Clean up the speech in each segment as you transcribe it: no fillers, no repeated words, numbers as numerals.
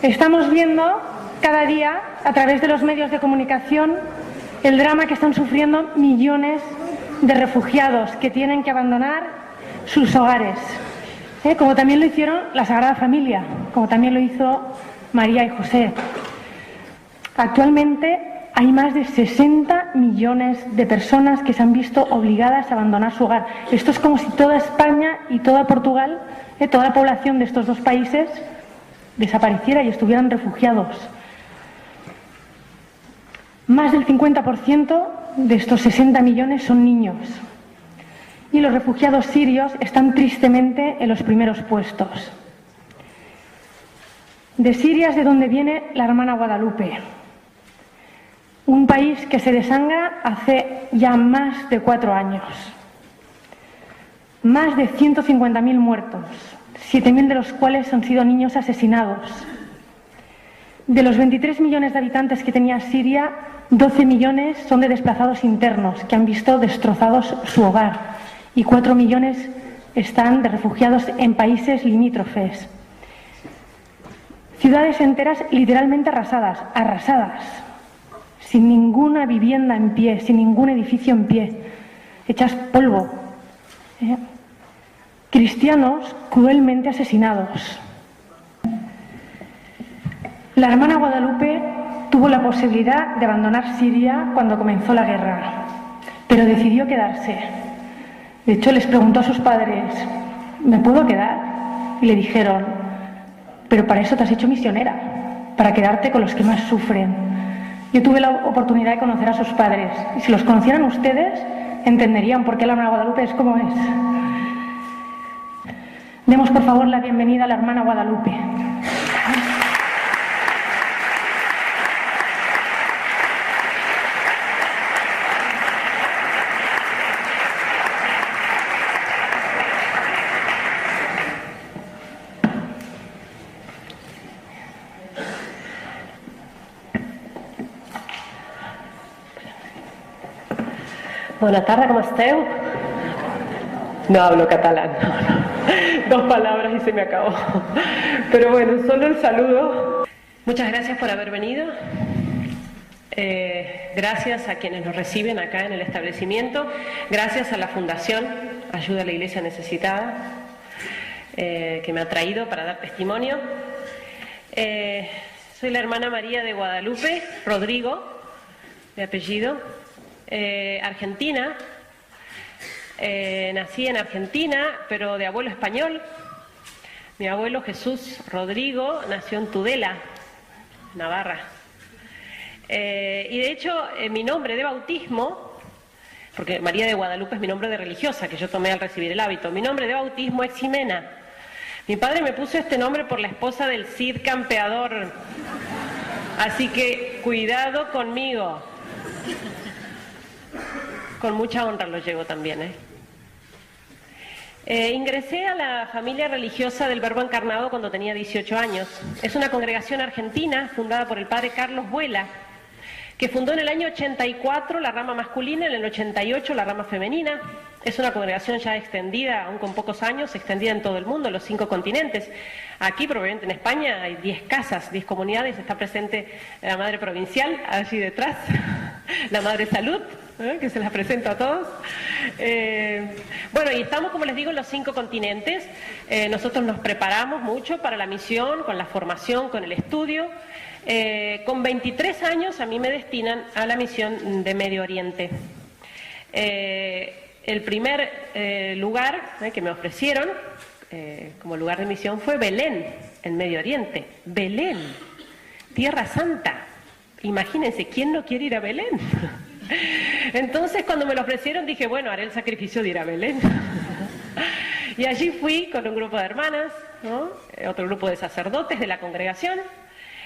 Estamos viendo cada día, a través de los medios de comunicación, el drama que están sufriendo millones de refugiados que tienen que abandonar sus hogares, como también lo hicieron la Sagrada Familia, como también lo hizo María y José. Actualmente hay más de 60 millones de personas que se han visto obligadas a abandonar su hogar. Esto es como si toda España y toda Portugal, toda la población de estos dos países, desapareciera y estuvieran refugiados. Más del 50% de estos 60 millones son niños. Y los refugiados sirios están tristemente en los primeros puestos. De Siria es de donde viene la hermana Guadalupe. Un país que se desangra hace ya más de 4 años. Más de 150.000 muertos, 7.000 de los cuales han sido niños asesinados. De los 23 millones de habitantes que tenía Siria, 12 millones son de desplazados internos que han visto destrozados su hogar y 4 millones están de refugiados en países limítrofes. Ciudades enteras literalmente arrasadas, sin ninguna vivienda en pie, sin ningún edificio en pie, hechas polvo. Cristianos cruelmente asesinados. La hermana Guadalupe tuvo la posibilidad de abandonar Siria cuando comenzó la guerra, pero decidió quedarse. De hecho, les preguntó a sus padres, ¿me puedo quedar? Y le dijeron, pero para eso te has hecho misionera, para quedarte con los que más sufren. Yo tuve la oportunidad de conocer a sus padres, y si los conocieran ustedes, entenderían por qué la hermana Guadalupe es como es. Demos, por favor, la bienvenida a la hermana Guadalupe. Bona tarda, ¿cómo esteu? No hablo catalán, no. 2 palabras y se me acabó. Pero bueno, solo el saludo. Muchas gracias por haber venido. Gracias a quienes nos reciben acá en el establecimiento. Gracias a la Fundación Ayuda a la Iglesia Necesitada, que me ha traído para dar testimonio. Soy la hermana María de Guadalupe Rodrigo, de apellido. Argentina, nací en Argentina, pero de abuelo español. Mi abuelo Jesús Rodrigo nació en Tudela, Navarra. Y de hecho, mi nombre de bautismo, porque María de Guadalupe es mi nombre de religiosa, que yo tomé al recibir el hábito, mi nombre de bautismo es Ximena. Mi padre me puso este nombre por la esposa del Cid Campeador. Así que, cuidado conmigo. Con mucha honra lo llevo también. Ingresé a la familia religiosa del Verbo Encarnado cuando tenía 18 años. Es una congregación argentina fundada por el padre Carlos Vuela, que fundó en el año 84 la rama masculina, en el 88 la rama femenina. Es una congregación ya extendida, aún con pocos años, extendida en todo el mundo, en los 5 continentes. Aquí, probablemente en España, hay 10 casas, 10 comunidades. Está presente la Madre Provincial, allí detrás, la Madre Salud, que se las presento a todos. Bueno, y estamos, como les digo, en los 5 continentes. Nosotros nos preparamos mucho para la misión, con la formación, con el estudio. Con 23 años a mí me destinan a la misión de Medio Oriente. El primer lugar que me ofrecieron como lugar de misión fue Belén, en Medio Oriente. Belén, Tierra Santa. Imagínense, ¿quién no quiere ir a Belén? Entonces, cuando me lo ofrecieron, dije, bueno, haré el sacrificio de ir a Belén. Y allí fui con un grupo de hermanas, ¿no? Otro grupo de sacerdotes de la congregación.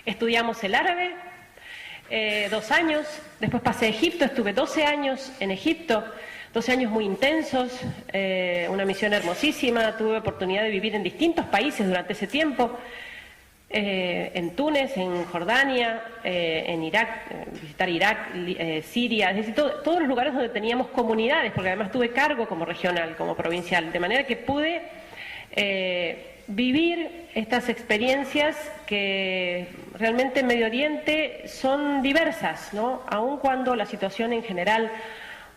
Estudiamos el árabe, 2 años. Después pasé a Egipto, estuve 12 años en Egipto. 12 años muy intensos, una misión hermosísima. Tuve oportunidad de vivir en distintos países durante ese tiempo. En Túnez, en Jordania, en Irak, visitar Irak, Siria, es decir, todos los lugares donde teníamos comunidades, porque además tuve cargo como regional, como provincial, de manera que pude vivir estas experiencias que realmente en Medio Oriente son diversas, ¿no? Aun cuando la situación en general,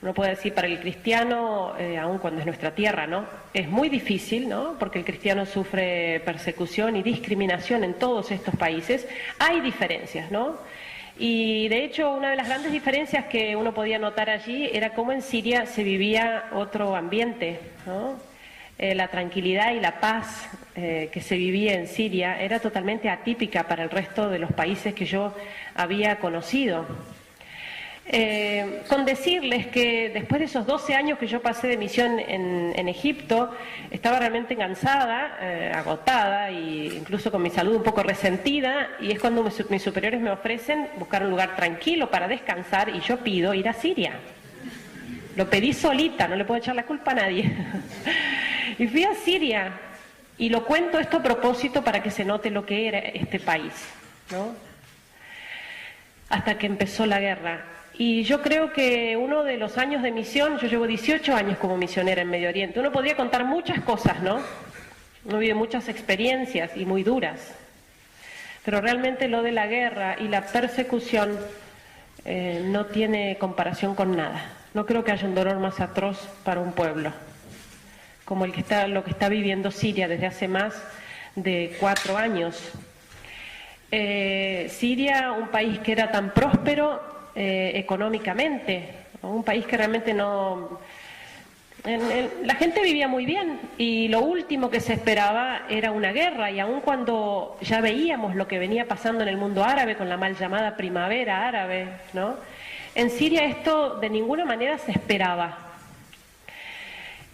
uno puede decir para el cristiano, aun cuando es nuestra tierra, ¿no? Es muy difícil, ¿no? Porque el cristiano sufre persecución y discriminación en todos estos países. Hay diferencias, ¿no? Y de hecho una de las grandes diferencias que uno podía notar allí era cómo en Siria se vivía otro ambiente, ¿no? La tranquilidad y la paz que se vivía en Siria era totalmente atípica para el resto de los países que yo había conocido. Con decirles que después de esos 12 años que yo pasé de misión en Egipto, estaba realmente cansada, agotada e incluso con mi salud un poco resentida, y es cuando mis superiores me ofrecen buscar un lugar tranquilo para descansar y yo pido ir a Siria. Lo pedí solita, no le puedo echar la culpa a nadie. Y fui a Siria, y lo cuento esto a propósito para que se note lo que era este país, ¿no? Hasta que empezó la guerra. Y yo creo que uno de los años de misión, yo llevo 18 años como misionera en Medio Oriente, uno podría contar muchas cosas, ¿no? Uno vive muchas experiencias y muy duras, pero realmente lo de la guerra y la persecución no tiene comparación con nada. No creo que haya un dolor más atroz para un pueblo como lo que está viviendo Siria desde hace más de 4 años. Siria, un país que era tan próspero económicamente, un país que realmente no... La gente vivía muy bien y lo último que se esperaba era una guerra, y aun cuando ya veíamos lo que venía pasando en el mundo árabe con la mal llamada primavera árabe, ¿no? En Siria esto de ninguna manera se esperaba.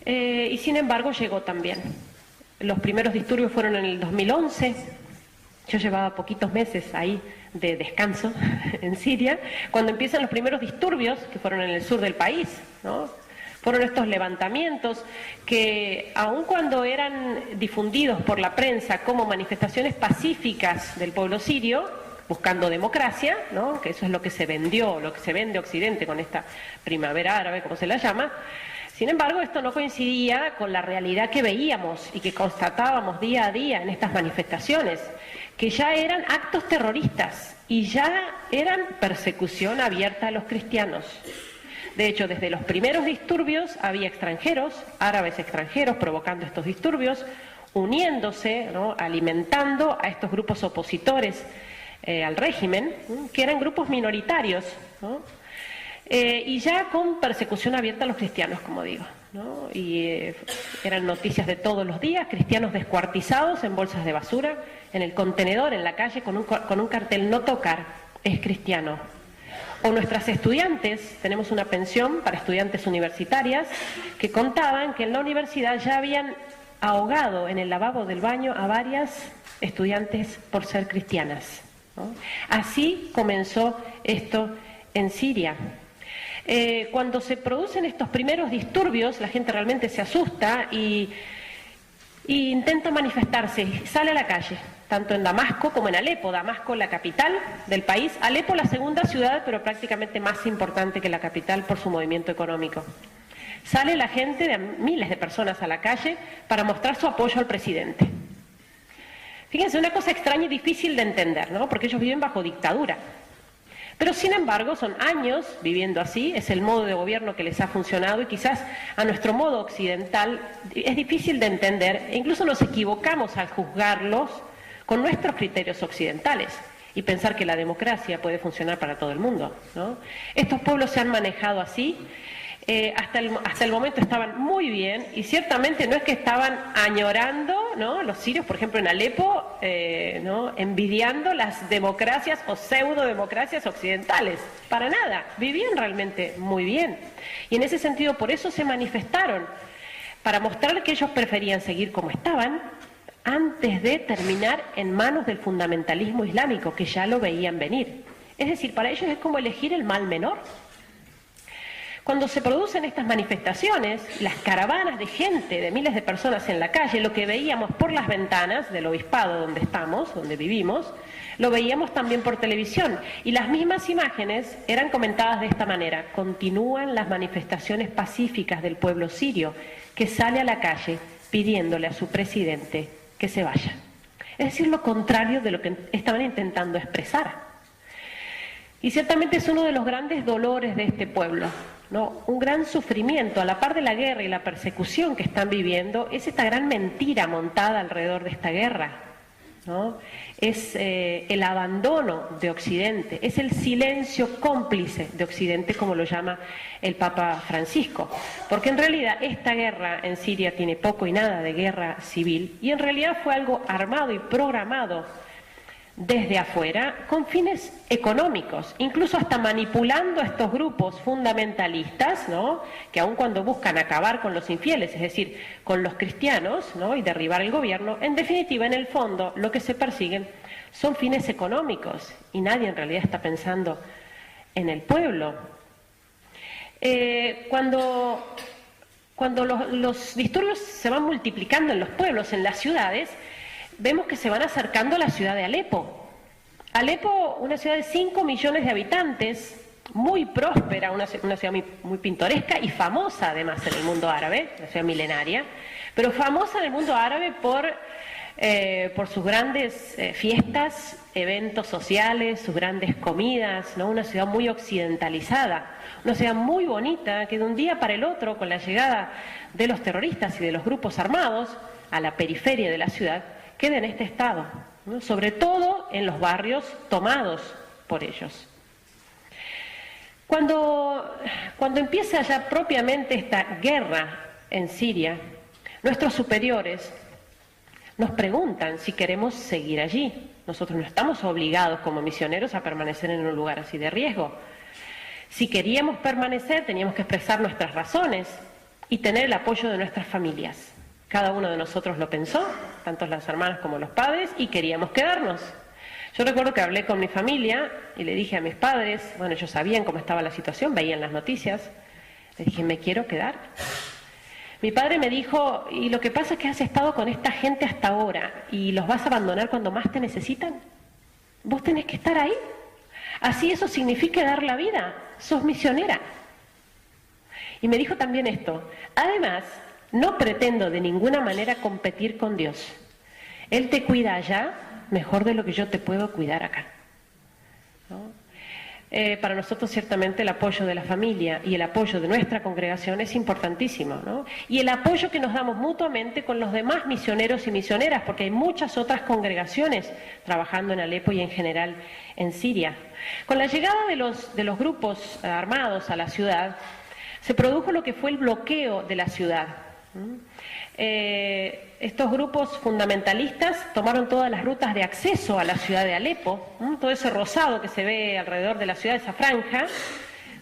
Y sin embargo llegó también. Los primeros disturbios fueron en el 2011. Yo llevaba poquitos meses ahí de descanso en Siria, cuando empiezan los primeros disturbios, que fueron en el sur del país, ¿no? Fueron estos levantamientos que, aun cuando eran difundidos por la prensa como manifestaciones pacíficas del pueblo sirio, buscando democracia, ¿no? Que eso es lo que se vendió, lo que se vende Occidente con esta primavera árabe, como se la llama. Sin embargo, esto no coincidía con la realidad que veíamos y que constatábamos día a día en estas manifestaciones, que ya eran actos terroristas y ya eran persecución abierta a los cristianos. De hecho, desde los primeros disturbios había extranjeros, árabes extranjeros, provocando estos disturbios, uniéndose, ¿no? Alimentando a estos grupos opositores al régimen, que eran grupos minoritarios, ¿no? Y ya con persecución abierta a los cristianos, como digo, ¿no? Y eran noticias de todos los días, cristianos descuartizados en bolsas de basura, en el contenedor, en la calle, con un cartel: no tocar, es cristiano. O nuestras estudiantes, tenemos una pensión para estudiantes universitarias, que contaban que en la universidad ya habían ahogado en el lavabo del baño a varias estudiantes por ser cristianas, ¿no? Así comenzó esto en Siria. Cuando se producen estos primeros disturbios, la gente realmente se asusta y intenta manifestarse, sale a la calle, tanto en Damasco como en Alepo. Damasco, la capital del país; Alepo, la segunda ciudad, pero prácticamente más importante que la capital por su movimiento económico. Sale la gente, de miles de personas a la calle, para mostrar su apoyo al presidente. Fíjense, una cosa extraña y difícil de entender, ¿no? Porque ellos viven bajo dictadura. Pero sin embargo son años viviendo así, es el modo de gobierno que les ha funcionado, y quizás a nuestro modo occidental es difícil de entender, e incluso nos equivocamos al juzgarlos con nuestros criterios occidentales y pensar que la democracia puede funcionar para todo el mundo, ¿no? Estos pueblos se han manejado así. Hasta el momento estaban muy bien, y ciertamente no es que estaban añorando, ¿no? Los sirios, por ejemplo, en Alepo, ¿no? Envidiando las democracias o pseudo-democracias occidentales. Para nada, vivían realmente muy bien. Y en ese sentido, por eso se manifestaron, para mostrar que ellos preferían seguir como estaban antes de terminar en manos del fundamentalismo islámico, que ya lo veían venir. Es decir, para ellos es como elegir el mal menor. Cuando se producen estas manifestaciones, las caravanas de gente, de miles de personas en la calle, lo que veíamos por las ventanas del obispado donde estamos, donde vivimos, lo veíamos también por televisión. Y las mismas imágenes eran comentadas de esta manera: continúan las manifestaciones pacíficas del pueblo sirio, que sale a la calle pidiéndole a su presidente que se vaya. Es decir, lo contrario de lo que estaban intentando expresar. Y ciertamente es uno de los grandes dolores de este pueblo, ¿no? Un gran sufrimiento, a la par de la guerra y la persecución que están viviendo, es esta gran mentira montada alrededor de esta guerra, ¿no? Es el abandono de Occidente, es el silencio cómplice de Occidente, como lo llama el Papa Francisco, porque en realidad esta guerra en Siria tiene poco y nada de guerra civil, y en realidad fue algo armado y programado desde afuera con fines económicos, incluso hasta manipulando a estos grupos fundamentalistas, ¿no? Que aun cuando buscan acabar con los infieles, es decir, con los cristianos, ¿no? Y derribar el gobierno, en definitiva, en el fondo, lo que se persiguen son fines económicos y nadie en realidad está pensando en el pueblo. Cuando los disturbios se van multiplicando en los pueblos, en las ciudades, vemos que se van acercando a la ciudad de Alepo. Alepo, una ciudad de 5 millones de habitantes, muy próspera, una ciudad muy pintoresca y famosa además en el mundo árabe, una ciudad milenaria, pero famosa en el mundo árabe por sus grandes fiestas, eventos sociales, sus grandes comidas, ¿no? Una ciudad muy occidentalizada, una ciudad muy bonita que de un día para el otro, con la llegada de los terroristas y de los grupos armados a la periferia de la ciudad, queda en este estado, ¿no? Sobre todo en los barrios tomados por ellos. Cuando empieza ya propiamente esta guerra en Siria, nuestros superiores nos preguntan si queremos seguir allí. Nosotros no estamos obligados como misioneros a permanecer en un lugar así de riesgo. Si queríamos permanecer, teníamos que expresar nuestras razones y tener el apoyo de nuestras familias. Cada uno de nosotros lo pensó, tanto las hermanas como los padres, y queríamos quedarnos. Yo recuerdo que hablé con mi familia y le dije a mis padres, bueno, ellos sabían cómo estaba la situación, veían las noticias, les dije, me quiero quedar. Mi padre me dijo, y lo que pasa es que has estado con esta gente hasta ahora y los vas a abandonar cuando más te necesitan. Vos tenés que estar ahí. Así eso significa dar la vida, sos misionera. Y me dijo también esto, además, no pretendo de ninguna manera competir con Dios. Él te cuida allá mejor de lo que yo te puedo cuidar acá, ¿no? Para nosotros ciertamente el apoyo de la familia y el apoyo de nuestra congregación es importantísimo, ¿no? Y el apoyo que nos damos mutuamente con los demás misioneros y misioneras, porque hay muchas otras congregaciones trabajando en Alepo y en general en Siria. Con la llegada de los grupos armados a la ciudad, se produjo lo que fue el bloqueo de la ciudad. Estos grupos fundamentalistas tomaron todas las rutas de acceso a la ciudad de Alepo, todo ese rosado que se ve alrededor de la ciudad, esa franja,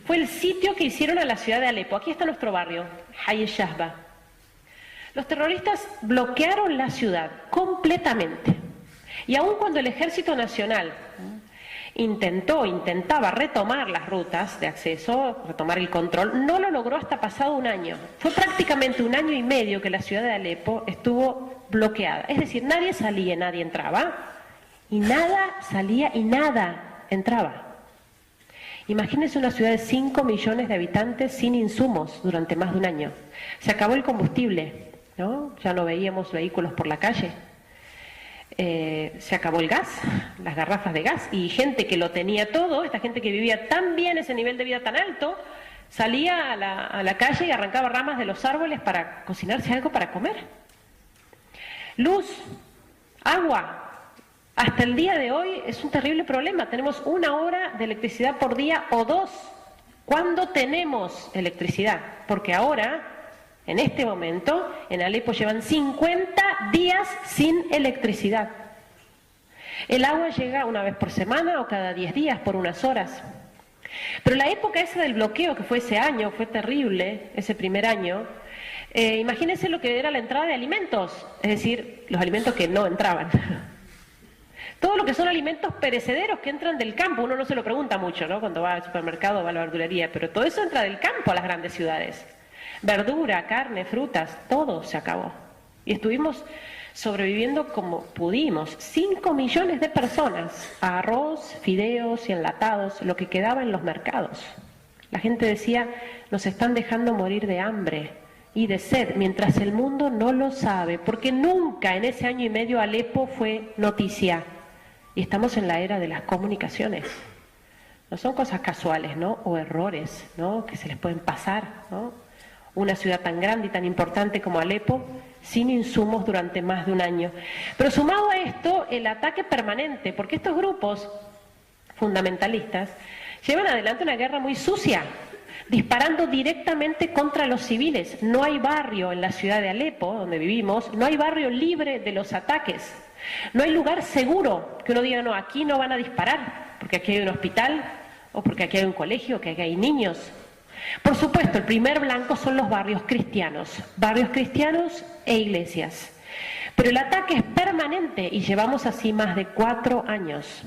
fue el sitio que hicieron a la ciudad de Alepo. Aquí está nuestro barrio, Hay Shahba. Los terroristas bloquearon la ciudad completamente, y aun cuando el Ejército Nacional intentaba retomar las rutas de acceso, retomar el control, no lo logró hasta pasado un año. Fue prácticamente 1 año y medio que la ciudad de Alepo estuvo bloqueada. Es decir, nadie salía y nadie entraba, y nada salía y nada entraba. Imagínense una ciudad de 5 millones de habitantes sin insumos durante más de 1 año. Se acabó el combustible, ¿no? Ya no veíamos vehículos por la calle. Se acabó el gas, las garrafas de gas, y gente que lo tenía todo, esta gente que vivía tan bien, ese nivel de vida tan alto, salía a la calle y arrancaba ramas de los árboles para cocinarse algo para comer. Luz, agua, hasta el día de hoy es un terrible problema. Tenemos 1 hora de electricidad por día o 2. ¿Cuándo tenemos electricidad? Porque ahora, en este momento, en Alepo llevan 50 días sin electricidad. El agua llega 1 vez por semana o cada 10 días por unas horas. Pero la época esa del bloqueo, que fue ese año, fue terrible, ese primer año, imagínense lo que era la entrada de alimentos, es decir, los alimentos que no entraban. Todo lo que son alimentos perecederos que entran del campo, uno no se lo pregunta mucho, ¿no? Cuando va al supermercado o va a la verdulería, pero todo eso entra del campo a las grandes ciudades. Verdura, carne, frutas, todo se acabó. Y estuvimos sobreviviendo como pudimos. 5 millones de personas, a arroz, fideos y enlatados, lo que quedaba en los mercados. La gente decía, nos están dejando morir de hambre y de sed, mientras el mundo no lo sabe, porque nunca en ese año y medio Alepo fue noticia. Y estamos en la era de las comunicaciones. No son cosas casuales, ¿no? O errores, ¿no? Que se les pueden pasar, ¿no? Una ciudad tan grande y tan importante como Alepo, sin insumos durante más de un año. Pero sumado a esto, el ataque permanente, porque estos grupos fundamentalistas llevan adelante una guerra muy sucia, disparando directamente contra los civiles. No hay barrio en la ciudad de Alepo, donde vivimos, no hay barrio libre de los ataques. No hay lugar seguro que uno diga, no, aquí no van a disparar, porque aquí hay un hospital, o porque aquí hay un colegio, o que aquí hay niños. Por supuesto, el primer blanco son los barrios cristianos e iglesias. Pero el ataque es permanente y llevamos así más de 4 años.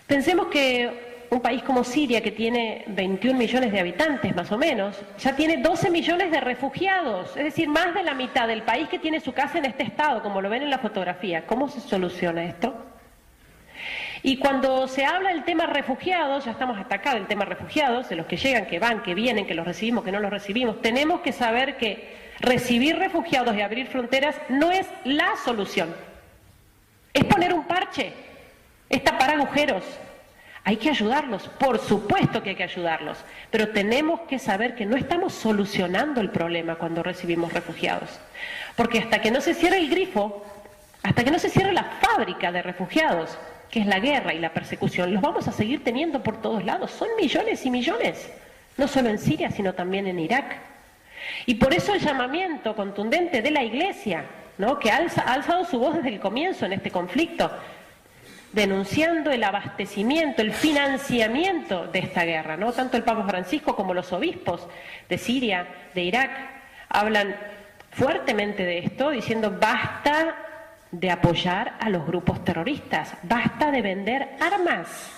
Pensemos que un país como Siria, que tiene 21 millones de habitantes más o menos, ya tiene 12 millones de refugiados, es decir, más de la mitad del país que tiene su casa en este estado, como lo ven en la fotografía. ¿Cómo se soluciona esto? Y cuando se habla del tema refugiados, ya estamos hasta acá del tema refugiados, de los que llegan, que van, que vienen, que los recibimos, que no los recibimos, tenemos que saber que recibir refugiados y abrir fronteras no es la solución. Es poner un parche, es tapar agujeros. Hay que ayudarlos, por supuesto que hay que ayudarlos, pero tenemos que saber que no estamos solucionando el problema cuando recibimos refugiados. Porque hasta que no se cierre el grifo, hasta que no se cierre la fábrica de refugiados, que es la guerra y la persecución, los vamos a seguir teniendo por todos lados. Son millones y millones, no solo en Siria, sino también en Irak. Y por eso el llamamiento contundente de la Iglesia, ¿no?, que ha alzado su voz desde el comienzo en este conflicto, denunciando el abastecimiento, el financiamiento de esta guerra, ¿no? Tanto el Papa Francisco como los obispos de Siria, de Irak, hablan fuertemente de esto, diciendo basta de apoyar a los grupos terroristas, basta de vender armas,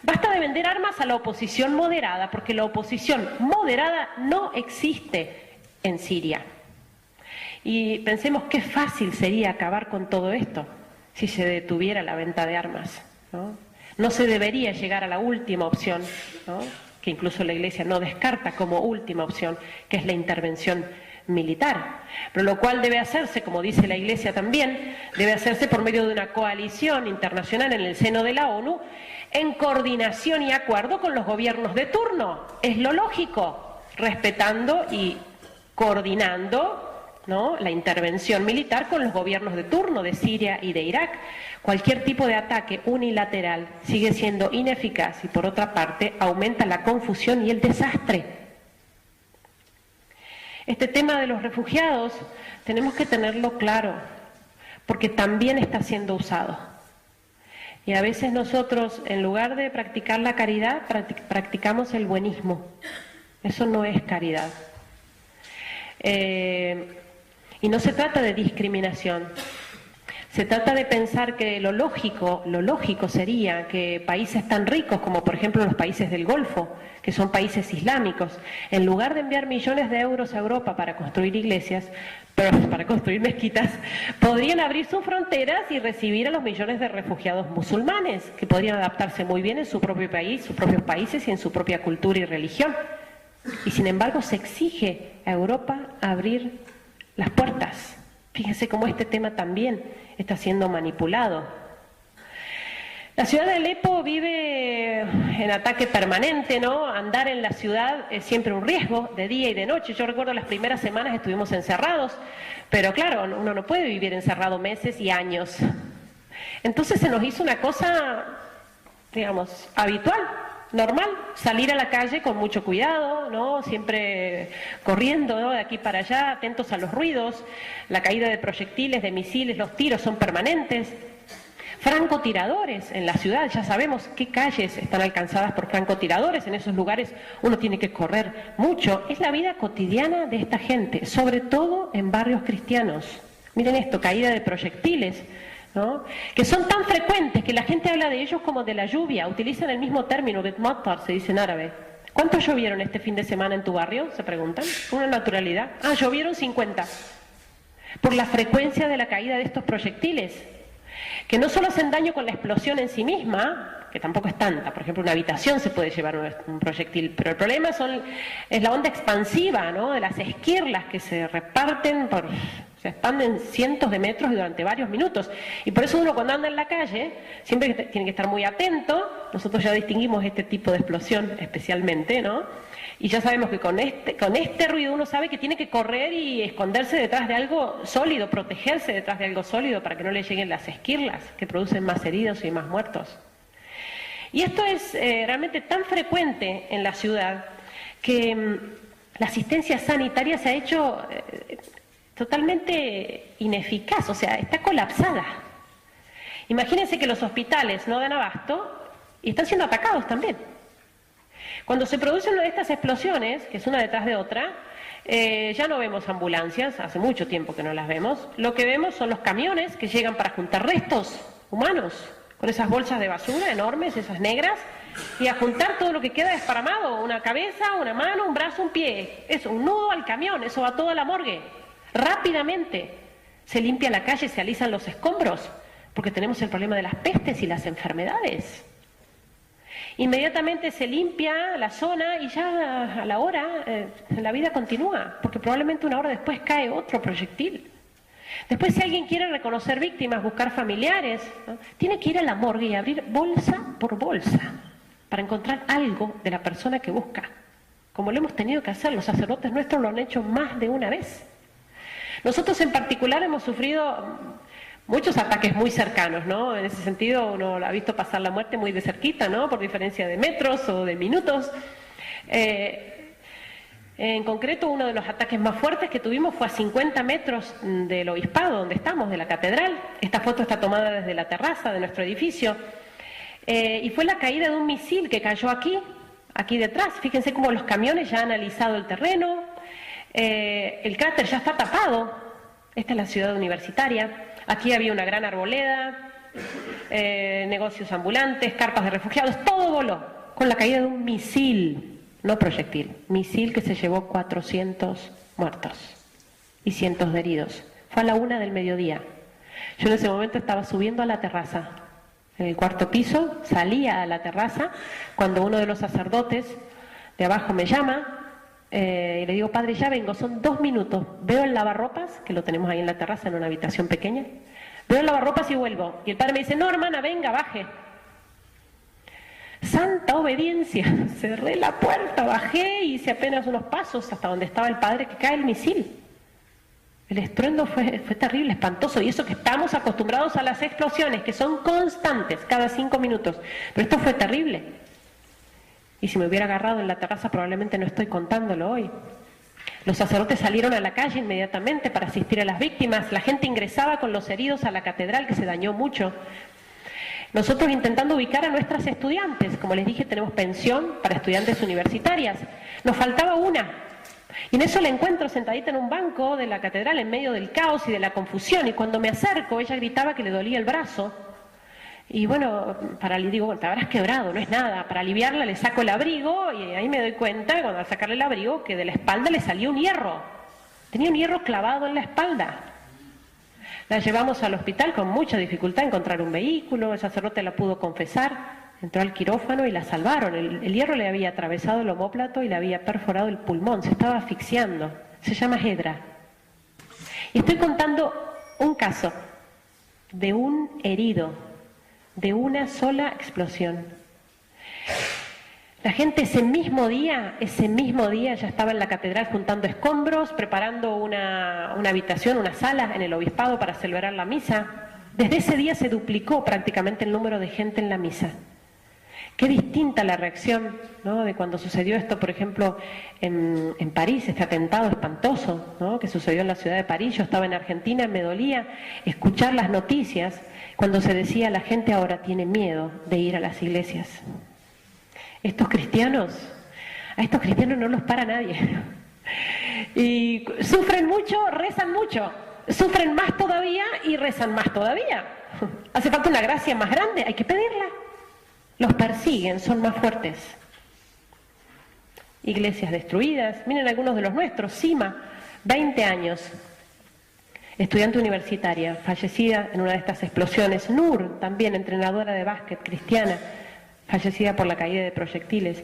basta de vender armas a la oposición moderada, porque la oposición moderada no existe en Siria. Y pensemos qué fácil sería acabar con todo esto si se detuviera la venta de armas, ¿no? No se debería llegar a la última opción, ¿no?, que incluso la Iglesia no descarta como última opción, que es la intervención militar. Pero lo cual debe hacerse, como dice la Iglesia también, debe hacerse por medio de una coalición internacional en el seno de la ONU, en coordinación y acuerdo con los gobiernos de turno. Es lo lógico, respetando y coordinando, ¿no?, la intervención militar con los gobiernos de turno de Siria y de Irak. Cualquier tipo de ataque unilateral sigue siendo ineficaz y, por otra parte, aumenta la confusión y el desastre. Este tema de los refugiados tenemos que tenerlo claro, porque también está siendo usado. Y a veces nosotros, en lugar de practicar la caridad, practicamos el buenismo. Eso no es caridad. Y no se trata de discriminación, se trata de pensar que lo lógico sería que países tan ricos como por ejemplo los países del Golfo, que son países islámicos, en lugar de enviar millones de euros a Europa para construir iglesias, para construir mezquitas, podrían abrir sus fronteras y recibir a los millones de refugiados musulmanes, que podrían adaptarse muy bien en su propio país, sus propios países y en su propia cultura y religión. Y sin embargo se exige a Europa abrir las puertas. Fíjense cómo este tema también está siendo manipulado. La ciudad de Alepo vive en ataque permanente, ¿no? Andar en la ciudad es siempre un riesgo, de día y de noche. Yo recuerdo las primeras semanas estuvimos encerrados, pero claro, uno no puede vivir encerrado meses y años. Entonces se nos hizo una cosa, digamos, habitual, normal, salir a la calle con mucho cuidado, ¿no?, siempre corriendo, ¿no?, de aquí para allá, atentos a los ruidos, la caída de proyectiles, de misiles, los tiros son permanentes. Francotiradores en la ciudad, ya sabemos qué calles están alcanzadas por francotiradores, en esos lugares uno tiene que correr mucho. Es la vida cotidiana de esta gente, sobre todo en barrios cristianos. Miren esto, caída de proyectiles, ¿no?, que son tan frecuentes que la gente habla de ellos como de la lluvia, utilizan el mismo término, betmatar, se dice en árabe. ¿Cuántos llovieron este fin de semana en tu barrio?, se preguntan, una naturalidad. Llovieron 50, por la frecuencia de la caída de estos proyectiles, que no solo hacen daño con la explosión en sí misma, que tampoco es tanta. Por ejemplo, una habitación se puede llevar un proyectil, pero el problema es la onda expansiva, ¿no?, de las esquirlas que se reparten, se expanden cientos de metros y durante varios minutos. Y por eso uno cuando anda en la calle siempre tiene que estar muy atento. Nosotros ya distinguimos este tipo de explosión especialmente, ¿no? Y ya sabemos que con este ruido uno sabe que tiene que correr y esconderse detrás de algo sólido, protegerse detrás de algo sólido para que no le lleguen las esquirlas que producen más heridos y más muertos. Y esto es realmente tan frecuente en la ciudad que la asistencia sanitaria se ha hecho totalmente ineficaz, o sea, está colapsada. Imagínense que los hospitales no dan abasto y están siendo atacados también. Cuando se produce una de estas explosiones, que es una detrás de otra, ya no vemos ambulancias, hace mucho tiempo que no las vemos. Lo que vemos son los camiones que llegan para juntar restos humanos, con esas bolsas de basura enormes, esas negras, y a juntar todo lo que queda desparramado, una cabeza, una mano, un brazo, un pie. Eso, un nudo al camión, eso va todo a la morgue. Rápidamente se limpia la calle, se alisan los escombros, porque tenemos el problema de las pestes y las enfermedades. Inmediatamente se limpia la zona y ya a la hora la vida continúa, porque probablemente una hora después cae otro proyectil. Después, si alguien quiere reconocer víctimas, buscar familiares, ¿no?, tiene que ir a la morgue y abrir bolsa por bolsa para encontrar algo de la persona que busca, como lo hemos tenido que hacer. Los sacerdotes nuestros lo han hecho más de una vez. Nosotros en particular hemos sufrido muchos ataques muy cercanos, ¿no? En ese sentido uno ha visto pasar la muerte muy de cerquita, ¿no?, por diferencia de metros o de minutos. En concreto, uno de los ataques más fuertes que tuvimos fue a 50 metros del obispado, donde estamos, de la catedral. Esta foto está tomada desde la terraza de nuestro edificio. Y fue la caída de un misil que cayó aquí detrás. Fíjense cómo los camiones ya han alisado el terreno. El cráter ya está tapado. Esta es la ciudad universitaria. Aquí había una gran arboleda, negocios ambulantes, carpas de refugiados, todo voló con la caída de un misil, no proyectil, misil que se llevó 400 muertos y cientos de heridos. Fue a la 1 del mediodía. Yo en ese momento estaba subiendo a la terraza, en el 4º piso, salía a la terraza, cuando uno de los sacerdotes de abajo me llama, y le digo: padre, ya vengo, son 2 minutos. Veo el lavarropas, que lo tenemos ahí en la terraza, en una habitación pequeña. Veo el lavarropas y vuelvo. Y el padre me dice: no, hermana, venga, baje. Santa obediencia. Cerré la puerta, bajé y hice apenas unos pasos hasta donde estaba el padre, que cae el misil. El estruendo fue terrible, espantoso. Y eso que estamos acostumbrados a las explosiones, que son constantes, cada 5 minutos. Pero esto fue terrible. Y si me hubiera agarrado en la terraza, probablemente no estoy contándolo hoy. Los sacerdotes salieron a la calle inmediatamente para asistir a las víctimas. La gente ingresaba con los heridos a la catedral, que se dañó mucho. Nosotros intentando ubicar a nuestras estudiantes. Como les dije, tenemos pensión para estudiantes universitarias. Nos faltaba una. Y en eso la encuentro sentadita en un banco de la catedral, en medio del caos y de la confusión. Y cuando me acerco, ella gritaba que le dolía el brazo. Y bueno, digo: te habrás quebrado, no es nada. Para aliviarla le saco el abrigo y ahí me doy cuenta, cuando al sacarle el abrigo, que de la espalda le salió un hierro. Tenía un hierro clavado en la espalda. La llevamos al hospital con mucha dificultad a encontrar un vehículo. El sacerdote la pudo confesar, entró al quirófano y la salvaron. El hierro le había atravesado el omóplato y le había perforado el pulmón, se estaba asfixiando. Se llama Hedra. Y estoy contando un caso de un herido, de una sola explosión. La gente ese mismo día ya estaba en la catedral juntando escombros, preparando una habitación, una sala en el obispado para celebrar la misa. Desde ese día se duplicó prácticamente el número de gente en la misa. Qué distinta la reacción, ¿no?, de cuando sucedió esto, por ejemplo, en París, este atentado espantoso, ¿no?, que sucedió en la ciudad de París. Yo estaba en Argentina, me dolía escuchar las noticias cuando se decía: la gente ahora tiene miedo de ir a las iglesias. A estos cristianos no los para nadie. Y sufren mucho, rezan mucho. Sufren más todavía y rezan más todavía. Hace falta una gracia más grande, hay que pedirla. Los persiguen, son más fuertes. Iglesias destruidas. Miren algunos de los nuestros. Sima, 20 años, estudiante universitaria, fallecida en una de estas explosiones. Nur, también entrenadora de básquet cristiana, fallecida por la caída de proyectiles.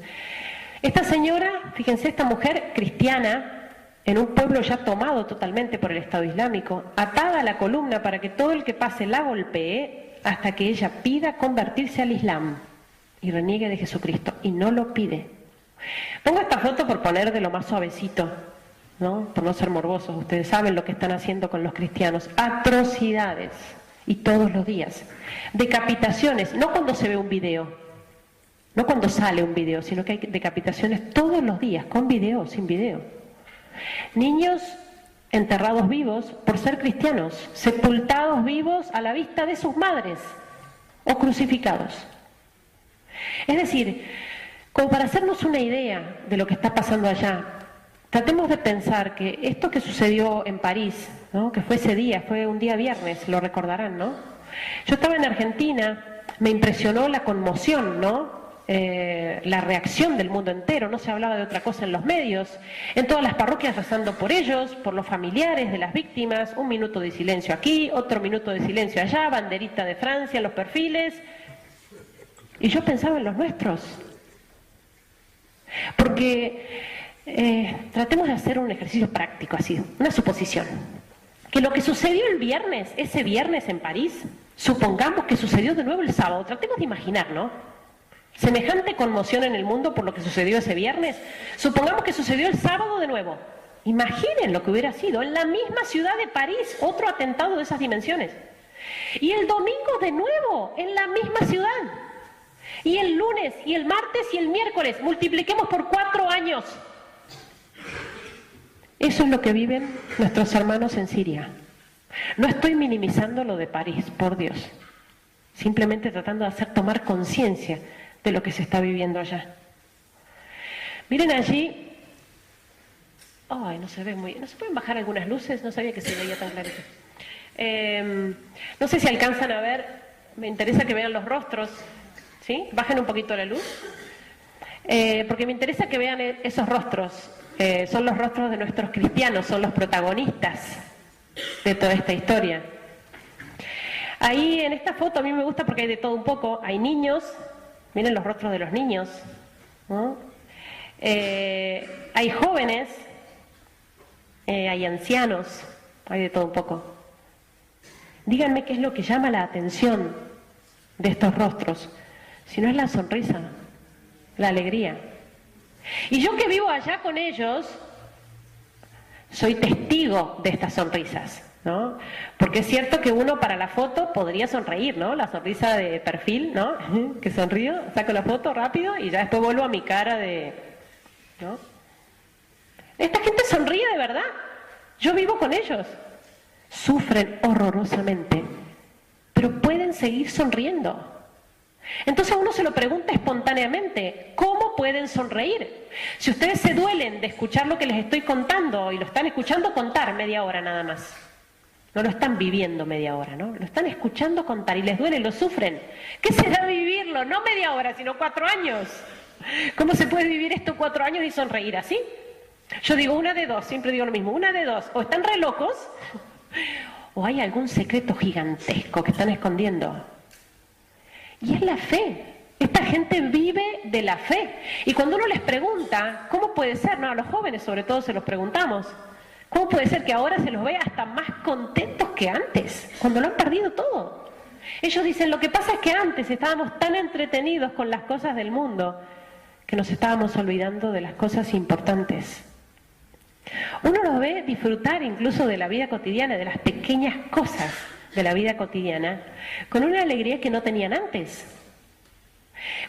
Esta señora, fíjense, esta mujer cristiana, en un pueblo ya tomado totalmente por el Estado Islámico, atada a la columna para que todo el que pase la golpee hasta que ella pida convertirse al Islam y reniegue de Jesucristo, y no lo pide. Pongo esta foto por poner de lo más suavecito, ¿no? Por no ser morbosos. Ustedes saben lo que están haciendo con los cristianos. Atrocidades, y todos los días. Decapitaciones, no cuando se ve un video, no cuando sale un video, sino que hay decapitaciones todos los días, con video, sin video. Niños enterrados vivos por ser cristianos, sepultados vivos a la vista de sus madres o crucificados. Es decir, como para hacernos una idea de lo que está pasando allá, tratemos de pensar que esto que sucedió en París, ¿no? Que fue ese día, fue un día viernes, lo recordarán, ¿no? Yo estaba en Argentina, me impresionó la conmoción, ¿no? La reacción del mundo entero, no se hablaba de otra cosa en los medios, en todas las parroquias rezando por ellos, por los familiares de las víctimas, 1 minuto de silencio aquí, otro minuto de silencio allá, banderita de Francia en los perfiles, y yo pensaba en los nuestros, porque tratemos de hacer un ejercicio práctico así, una suposición, que lo que sucedió el viernes, ese viernes en París, supongamos que sucedió de nuevo el sábado, tratemos de imaginar, ¿no? Semejante conmoción en el mundo por lo que sucedió ese viernes. Supongamos que sucedió el sábado de nuevo. Imaginen lo que hubiera sido en la misma ciudad de París, otro atentado de esas dimensiones. Y el domingo de nuevo, en la misma ciudad. Y el lunes, y el martes, y el miércoles. Multipliquemos por 4 años. Eso es lo que viven nuestros hermanos en Siria. No estoy minimizando lo de París, por Dios. Simplemente tratando de hacer tomar conciencia de lo que se está viviendo allá. Miren allí. Ay, no se ve muy bien. ¿No se pueden bajar algunas luces? No sabía que se veía tan clarito. No sé si alcanzan a ver. Me interesa que vean los rostros. ¿Sí? Bajen un poquito la luz. Porque me interesa que vean esos rostros. Son los rostros de nuestros cristianos, son los protagonistas de toda esta historia. Ahí en esta foto a mí me gusta porque hay de todo un poco. Hay niños. Miren los rostros de los niños, ¿no? Hay jóvenes, hay ancianos, hay de todo un poco. Díganme qué es lo que llama la atención de estos rostros, si no es la sonrisa, la alegría. Y yo que vivo allá con ellos, soy testigo de estas sonrisas, ¿no? Porque es cierto que uno para la foto podría sonreír, ¿no? La sonrisa de perfil, ¿no? Que sonrío, saco la foto rápido y ya después vuelvo a mi cara de... ¿no? Esta gente sonríe de verdad. Yo vivo con ellos. Sufren horrorosamente, pero pueden seguir sonriendo. Entonces uno se lo pregunta espontáneamente, ¿cómo pueden sonreír? Si ustedes se duelen de escuchar lo que les estoy contando y lo están escuchando contar media hora nada más. No lo están viviendo media hora, ¿no? Lo están escuchando contar y les duele, lo sufren. ¿Qué será vivirlo? No media hora, sino 4 años. ¿Cómo se puede vivir esto 4 años y sonreír así? Yo digo una de dos, siempre digo lo mismo, una de dos. O están re locos, o hay algún secreto gigantesco que están escondiendo. Y es la fe. Esta gente vive de la fe. Y cuando uno les pregunta, ¿cómo puede ser? No, a los jóvenes sobre todo se los preguntamos. ¿Cómo puede ser que ahora se los vea hasta más contentos que antes, cuando lo han perdido todo? Ellos dicen, lo que pasa es que antes estábamos tan entretenidos con las cosas del mundo que nos estábamos olvidando de las cosas importantes. Uno los ve disfrutar incluso de la vida cotidiana, de las pequeñas cosas de la vida cotidiana, con una alegría que no tenían antes.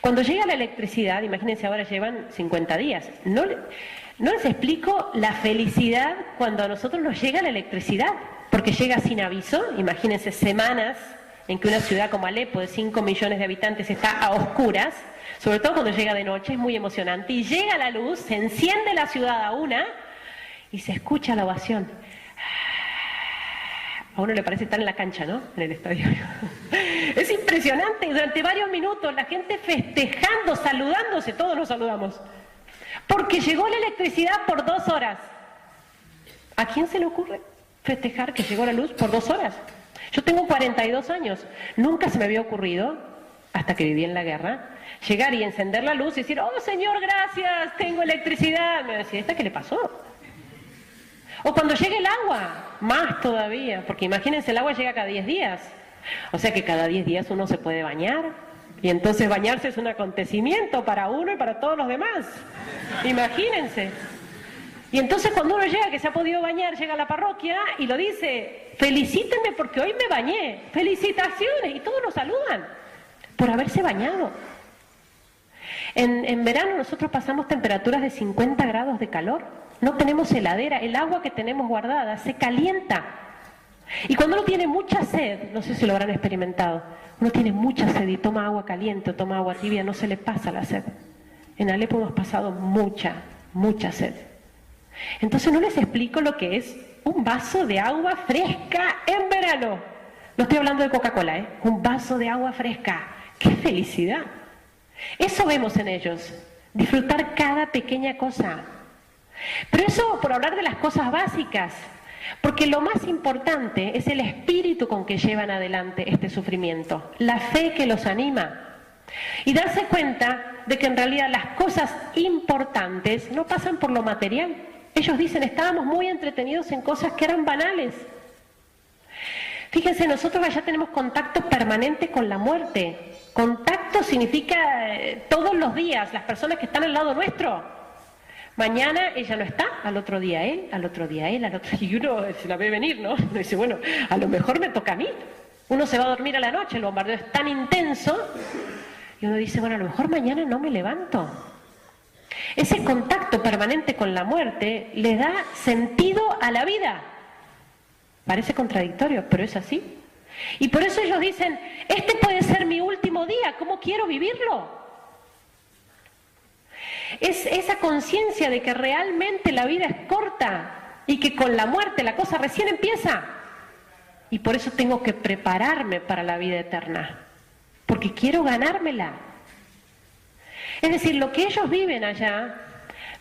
Cuando llega la electricidad, imagínense ahora llevan 50 días, no les explico la felicidad cuando a nosotros nos llega la electricidad, porque llega sin aviso. Imagínense semanas en que una ciudad como Alepo de 5 millones de habitantes está a oscuras, sobre todo cuando llega de noche, es muy emocionante, y llega la luz, se enciende la ciudad a una y se escucha la ovación. A uno le parece estar en la cancha, ¿no? En el estadio. Es impresionante, durante varios minutos la gente festejando, saludándose, todos nos saludamos. Porque llegó la electricidad por 2 horas. ¿A quién se le ocurre festejar que llegó la luz por 2 horas? Yo tengo 42 años, nunca se me había ocurrido hasta que viví en la guerra, llegar y encender la luz y decir, oh Señor, gracias, tengo electricidad. Me decía, ¿esta qué le pasó? O cuando llegue el agua, más todavía, porque imagínense, el agua llega cada 10 días. O sea que cada 10 días uno se puede bañar. Y entonces bañarse es un acontecimiento para uno y para todos los demás. Imagínense. Y entonces cuando uno llega, que se ha podido bañar, llega a la parroquia y lo dice, felicítenme porque hoy me bañé, felicitaciones, y todos nos saludan por haberse bañado. En verano nosotros pasamos temperaturas de 50 grados de calor, no tenemos heladera, el agua que tenemos guardada se calienta. Y cuando uno tiene mucha sed, no sé si lo habrán experimentado, uno tiene mucha sed y toma agua caliente o toma agua tibia, no se le pasa la sed. En Alepo hemos pasado mucha sed. Entonces no les explico lo que es un vaso de agua fresca en verano. No estoy hablando de Coca-Cola, ¿eh? Un vaso de agua fresca. ¡Qué felicidad! Eso vemos en ellos, disfrutar cada pequeña cosa. Pero eso por hablar de las cosas básicas, porque lo más importante es el espíritu con que llevan adelante este sufrimiento, la fe que los anima. Y darse cuenta de que en realidad las cosas importantes no pasan por lo material. Ellos dicen, estábamos muy entretenidos en cosas que eran banales. Fíjense, nosotros allá tenemos contacto permanente con la muerte. Contacto significa todos los días, las personas que están al lado nuestro. Mañana ella no está, al otro día él, al otro día él, al otro día... Y uno se la ve venir, ¿no? Uno dice, bueno, a lo mejor me toca a mí. Uno se va a dormir a la noche, el bombardeo es tan intenso, y uno dice, bueno, a lo mejor mañana no me levanto. Ese contacto permanente con la muerte le da sentido a la vida. Parece contradictorio, pero es así. Y por eso ellos dicen, este puede ser mi último día, ¿cómo quiero vivirlo? Es esa conciencia de que realmente la vida es corta y que con la muerte la cosa recién empieza. Y por eso tengo que prepararme para la vida eterna, porque quiero ganármela. Es decir, lo que ellos viven allá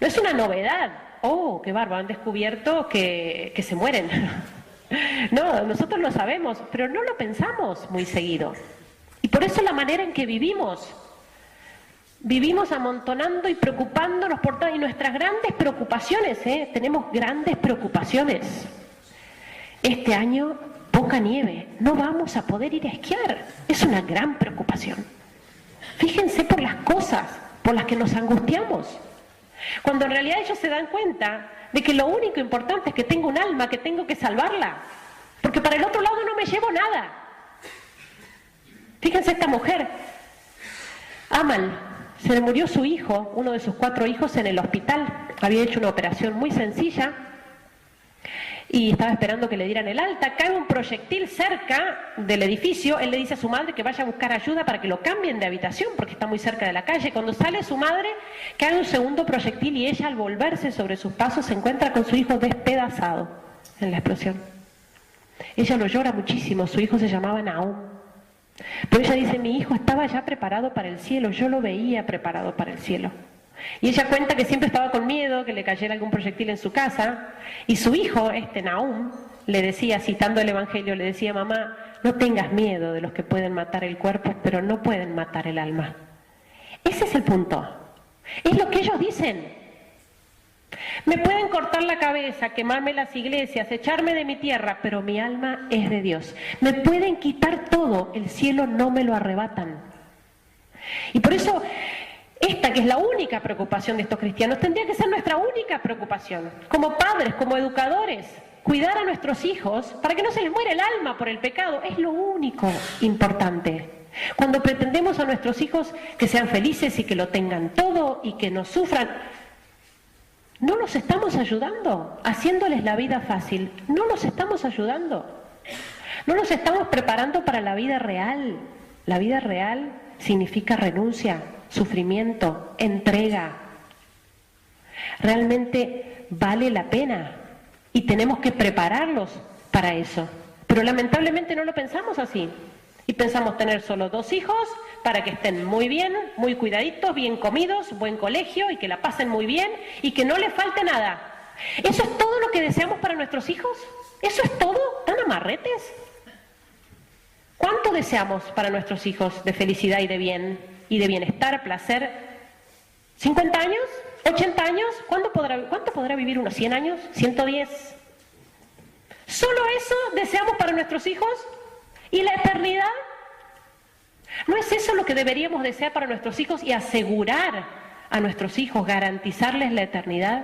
no es una novedad. Oh, qué bárbaro, han descubierto que se mueren. No, nosotros lo sabemos, pero no lo pensamos muy seguido. Y por eso la manera en que vivimos amontonando y preocupándonos por todo. Y nuestras grandes preocupaciones, tenemos grandes preocupaciones. Este año, poca nieve, no vamos a poder ir a esquiar. Es una gran preocupación. Fíjense por las cosas por las que nos angustiamos. Cuando en realidad ellos se dan cuenta de que lo único importante es que tengo un alma, que tengo que salvarla, porque para el otro lado no me llevo nada. Fíjense esta mujer, Amal, se le murió su hijo, uno de sus 4 hijos, en el hospital. Había hecho una operación muy sencilla y estaba esperando que le dieran el alta. Cae un proyectil cerca del edificio. Él le dice a su madre que vaya a buscar ayuda para que lo cambien de habitación porque está muy cerca de la calle. Cuando sale su madre, cae un segundo proyectil y ella, al volverse sobre sus pasos, se encuentra con su hijo despedazado en la explosión. Ella lo llora muchísimo. Su hijo se llamaba Nahum. Pero ella dice, mi hijo estaba ya preparado para el cielo, yo lo veía preparado para el cielo. Y ella cuenta que siempre estaba con miedo que le cayera algún proyectil en su casa, y su hijo, Nahum, le decía, citando el Evangelio, le decía, mamá, no tengas miedo de los que pueden matar el cuerpo, pero no pueden matar el alma. Ese es el punto. Es lo que ellos dicen. Me pueden cortar la cabeza, quemarme las iglesias, echarme de mi tierra, pero mi alma es de Dios. Me pueden quitar todo, el cielo no me lo arrebatan. Y por eso, esta que es la única preocupación de estos cristianos, tendría que ser nuestra única preocupación, como padres, como educadores, cuidar a nuestros hijos para que no se les muera el alma por el pecado, es lo único importante. Cuando pretendemos a nuestros hijos que sean felices y que lo tengan todo y que no sufran, no los estamos ayudando, haciéndoles la vida fácil, no los estamos ayudando, no los estamos preparando para la vida real. La vida real significa renuncia, sufrimiento, entrega. Realmente vale la pena y tenemos que prepararlos para eso. Pero lamentablemente no lo pensamos así. Y pensamos tener solo 2 hijos para que estén muy bien, muy cuidaditos, bien comidos, buen colegio y que la pasen muy bien y que no les falte nada. ¿Eso es todo lo que deseamos para nuestros hijos? ¿Eso es todo? ¿Tan amarretes? ¿Cuánto deseamos para nuestros hijos de felicidad y de bien, y de bienestar, placer? ¿50 años? ¿80 años? ¿Cuánto podrá vivir unos 100 años? ¿110? ¿Solo eso deseamos para nuestros hijos? ¿Y la eternidad? ¿No es eso lo que deberíamos desear para nuestros hijos y asegurar a nuestros hijos, garantizarles la eternidad?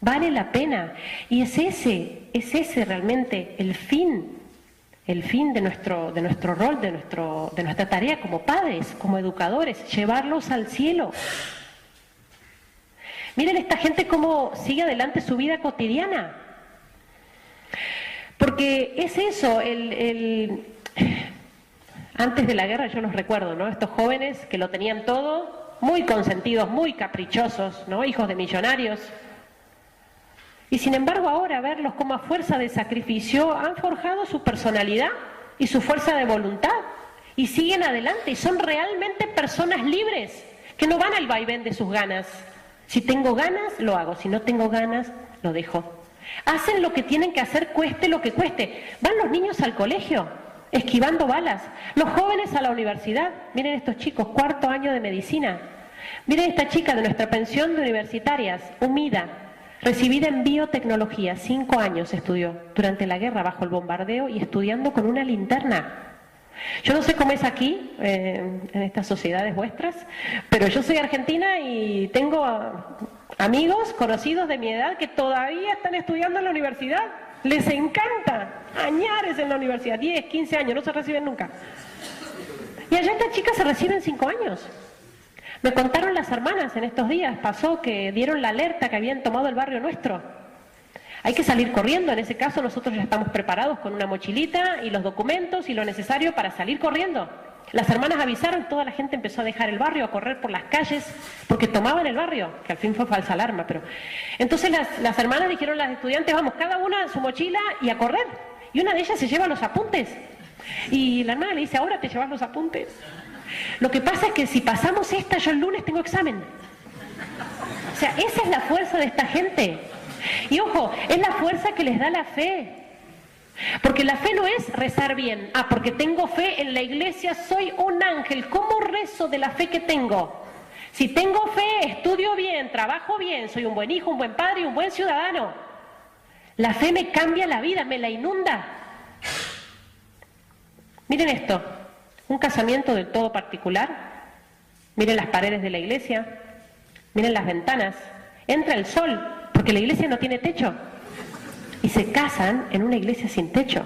Vale la pena. Y es ese realmente el fin de nuestro rol, de nuestra tarea como padres, como educadores, llevarlos al cielo. Miren esta gente cómo sigue adelante su vida cotidiana. Porque es eso, antes de la guerra yo los recuerdo, ¿no? Estos jóvenes que lo tenían todo, muy consentidos, muy caprichosos, ¿no? Hijos de millonarios. Y sin embargo ahora verlos como a fuerza de sacrificio han forjado su personalidad y su fuerza de voluntad. Y siguen adelante y son realmente personas libres, que no van al vaivén de sus ganas. Si tengo ganas, lo hago. Si no tengo ganas, lo dejo. Hacen lo que tienen que hacer, cueste lo que cueste. Van los niños al colegio, esquivando balas. Los jóvenes a la universidad. Miren estos chicos, 4º año de medicina. Miren esta chica de nuestra pensión de universitarias, Humida, recibida en biotecnología. 5 años estudió durante la guerra bajo el bombardeo y estudiando con una linterna. Yo no sé cómo es aquí, en estas sociedades vuestras, pero yo soy argentina y tengo amigos, conocidos de mi edad que todavía están estudiando en la universidad. Les encanta, añares en la universidad, 10, 15 años, no se reciben nunca. Y allá estas chicas se reciben 5 años. Me contaron las hermanas en estos días, pasó que dieron la alerta que habían tomado el barrio nuestro. Hay que salir corriendo, en ese caso nosotros ya estamos preparados con una mochilita y los documentos y lo necesario para salir corriendo. Las hermanas avisaron, toda la gente empezó a dejar el barrio, a correr por las calles, porque tomaban el barrio, que al fin fue falsa alarma, pero... Entonces las hermanas dijeron a las estudiantes, vamos, cada una su mochila y a correr. Y una de ellas se lleva los apuntes. Y la hermana le dice, ahora te llevas los apuntes. Lo que pasa es que si pasamos esta, yo el lunes tengo examen. O sea, esa es la fuerza de esta gente. Y ojo, es la fuerza que les da la fe. Porque la fe no es rezar bien. Ah, porque tengo fe en la iglesia, soy un ángel. ¿Cómo rezo de la fe que tengo? Si tengo fe, estudio bien, trabajo bien, soy un buen hijo, un buen padre y un buen ciudadano. La fe me cambia la vida, me la inunda. Miren esto, un casamiento del todo particular. Miren las paredes de la iglesia, miren las ventanas. Entra el sol, porque la iglesia no tiene techo. Y se casan en una iglesia sin techo.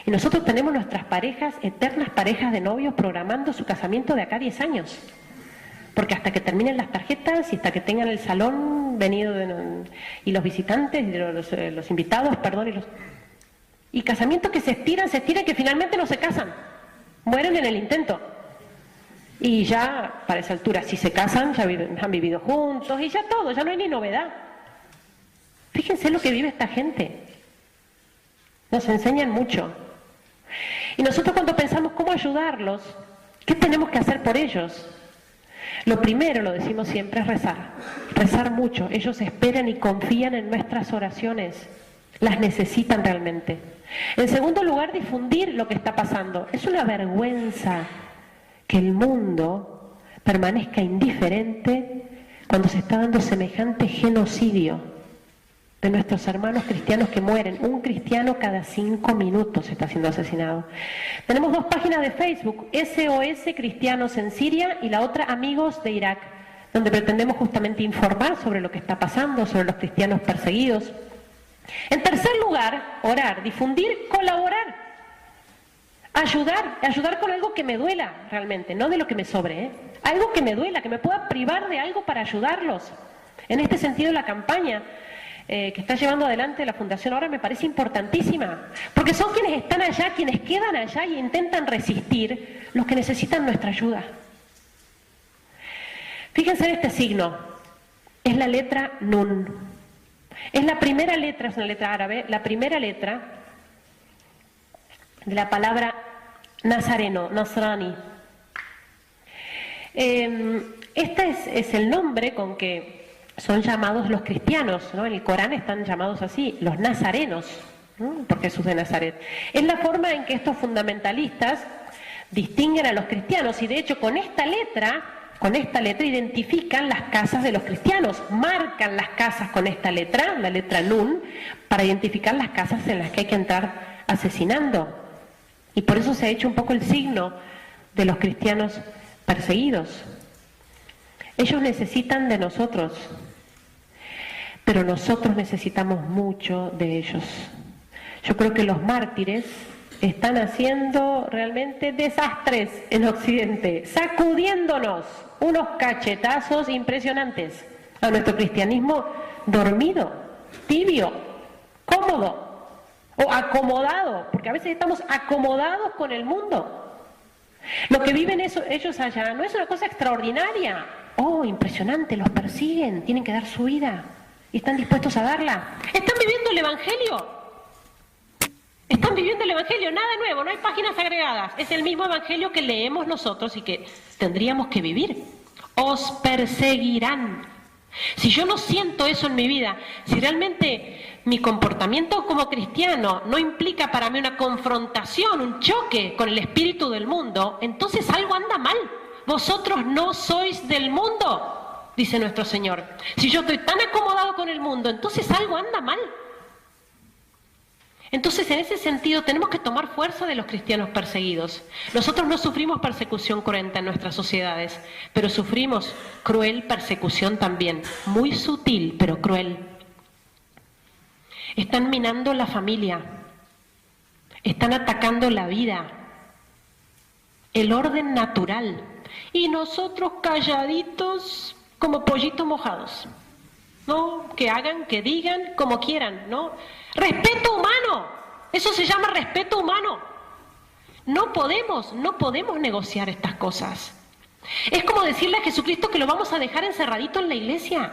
Y nosotros tenemos nuestras parejas, eternas parejas de novios, programando su casamiento de acá a 10 años. Porque hasta que terminen las tarjetas y hasta que tengan el salón venido y los visitantes, los invitados, perdón, y casamientos que se estiran, que finalmente no se casan. Mueren en el intento. Y ya, para esa altura, si se casan, ya han vivido juntos y ya todo, ya no hay ni novedad. Fíjense lo que vive esta gente. Nos enseñan mucho. Y nosotros cuando pensamos cómo ayudarlos, ¿qué tenemos que hacer por ellos? Lo primero, lo decimos siempre, es rezar. Rezar mucho. Ellos esperan y confían en nuestras oraciones. Las necesitan realmente. En segundo lugar, difundir lo que está pasando. Es una vergüenza que el mundo permanezca indiferente cuando se está dando semejante genocidio de nuestros hermanos cristianos que mueren. Un cristiano cada 5 minutos está siendo asesinado. Tenemos 2 páginas de Facebook, SOS Cristianos en Siria y la otra Amigos de Irak, donde pretendemos justamente informar sobre lo que está pasando, sobre los cristianos perseguidos. En tercer lugar, orar, difundir, colaborar. Ayudar con algo que me duela realmente, no de lo que me sobre, algo que me duela, que me pueda privar de algo para ayudarlos. En este sentido, la campaña que está llevando adelante la Fundación ahora me parece importantísima, porque son quienes están allá, quienes quedan allá y intentan resistir, los que necesitan nuestra ayuda. Fíjense en este signo, es la letra Nun. Es la primera letra, es una letra árabe, la primera letra de la palabra nazareno, Nasrani. Este es el nombre con que son llamados los cristianos, ¿no? En el Corán están llamados así, los nazarenos. ¿no? Por Jesús de Nazaret. Es la forma en que estos fundamentalistas distinguen a los cristianos y de hecho con esta letra identifican las casas de los cristianos, marcan las casas con esta letra, la letra Nun, para identificar las casas en las que hay que entrar asesinando. Y por eso se ha hecho un poco el signo de los cristianos perseguidos. Ellos necesitan de nosotros, pero nosotros necesitamos mucho de ellos. Yo creo que los mártires están haciendo realmente desastres en Occidente, sacudiéndonos unos cachetazos impresionantes a nuestro cristianismo dormido, tibio, cómodo o acomodado, porque a veces estamos acomodados con el mundo. Lo que viven ellos allá no es una cosa extraordinaria. Oh, impresionante, los persiguen, tienen que dar su vida y están dispuestos a darla. Están viviendo el Evangelio. Están viviendo el Evangelio, nada nuevo, no hay páginas agregadas. Es el mismo Evangelio que leemos nosotros y que tendríamos que vivir. Os perseguirán. Si yo no siento eso en mi vida, si realmente mi comportamiento como cristiano no implica para mí una confrontación, un choque con el espíritu del mundo, entonces algo anda mal. Vosotros no sois del mundo, dice nuestro Señor. Si yo estoy tan acomodado con el mundo, entonces algo anda mal. Entonces, en ese sentido, tenemos que tomar fuerza de los cristianos perseguidos. Nosotros no sufrimos persecución cruenta en nuestras sociedades, pero sufrimos cruel persecución también, muy sutil, pero cruel. Están minando la familia, están atacando la vida, el orden natural, y nosotros calladitos como pollitos mojados, ¿no? Que hagan, que digan como quieran, ¿no? Respeto humano, eso se llama respeto humano. No podemos negociar estas cosas. Es como decirle a Jesucristo que lo vamos a dejar encerradito en la iglesia.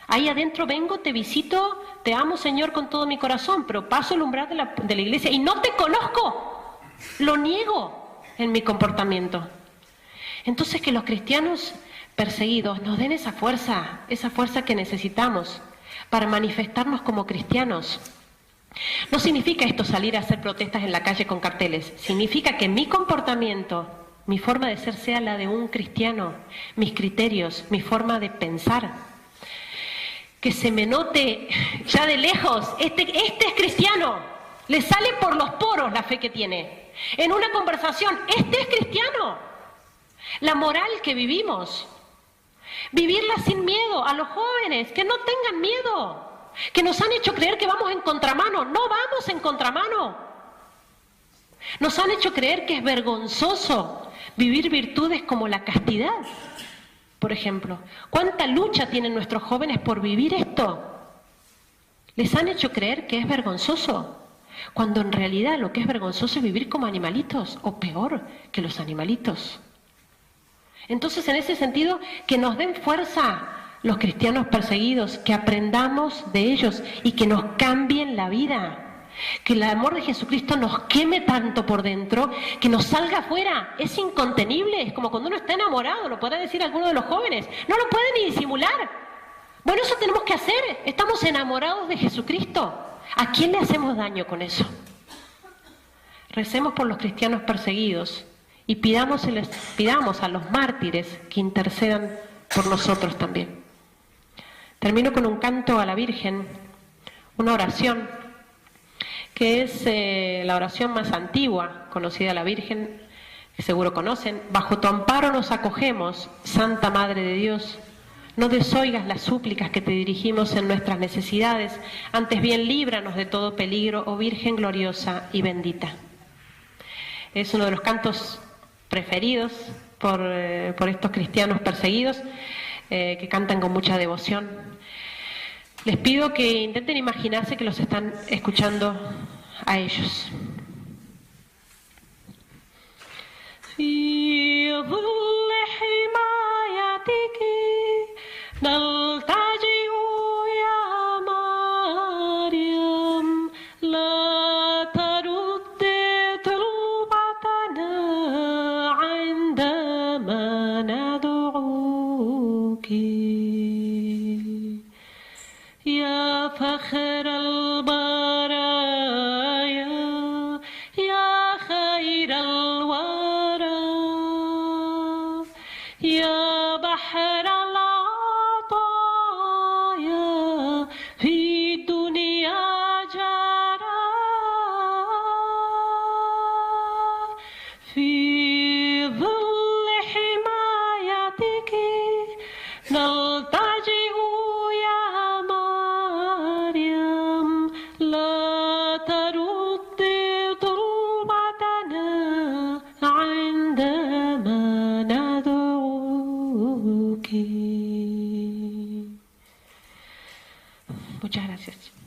Ahí adentro vengo, te visito, te amo, Señor, con todo mi corazón, pero paso el umbral de la iglesia y no te conozco. Lo niego en mi comportamiento. Entonces, que los cristianos perseguidos nos den esa fuerza que necesitamos para manifestarnos como cristianos. No significa esto salir a hacer protestas en la calle con carteles. Significa que mi comportamiento, mi forma de ser sea la de un cristiano, mis criterios, mi forma de pensar. Que se me note ya de lejos, este es cristiano, le sale por los poros la fe que tiene. En una conversación, este es cristiano. La moral que vivimos, vivirla sin miedo, a los jóvenes, que no tengan miedo, que nos han hecho creer que vamos en contramano. No vamos en contramano. Nos han hecho creer que es vergonzoso vivir virtudes como la castidad, por ejemplo. ¿Cuánta lucha tienen nuestros jóvenes por vivir esto? Les han hecho creer que es vergonzoso, cuando en realidad lo que es vergonzoso es vivir como animalitos, o peor que los animalitos. Entonces, en ese sentido, que nos den fuerza los cristianos perseguidos, que aprendamos de ellos y que nos cambien la vida. Que el amor de Jesucristo nos queme tanto por dentro, que nos salga afuera. Es incontenible, es como cuando uno está enamorado, lo podrá decir alguno de los jóvenes. No lo puede ni disimular. Bueno, eso tenemos que hacer. Estamos enamorados de Jesucristo. ¿A quién le hacemos daño con eso? Recemos por los cristianos perseguidos y pidamos a los mártires que intercedan por nosotros también. Termino con un canto a la Virgen, una oración, que es la oración más antigua conocida a la Virgen, que seguro conocen. Bajo tu amparo nos acogemos, Santa Madre de Dios. No desoigas las súplicas que te dirigimos en nuestras necesidades, antes bien líbranos de todo peligro, oh Virgen gloriosa y bendita. Es uno de los cantos preferidos por estos cristianos perseguidos, que cantan con mucha devoción. Les pido que intenten imaginarse que los están escuchando a ellos. في ظل حمايتك نلتجئ يا مريم لا ترد طلبتنا عندما ندعوك يا فخر البرايا يا بحر العطايا في الدنيا جرى في ظل حمايتك نلتجئ يا مريم لا تردي طلبتنا عندما ندعوك. Muchas gracias.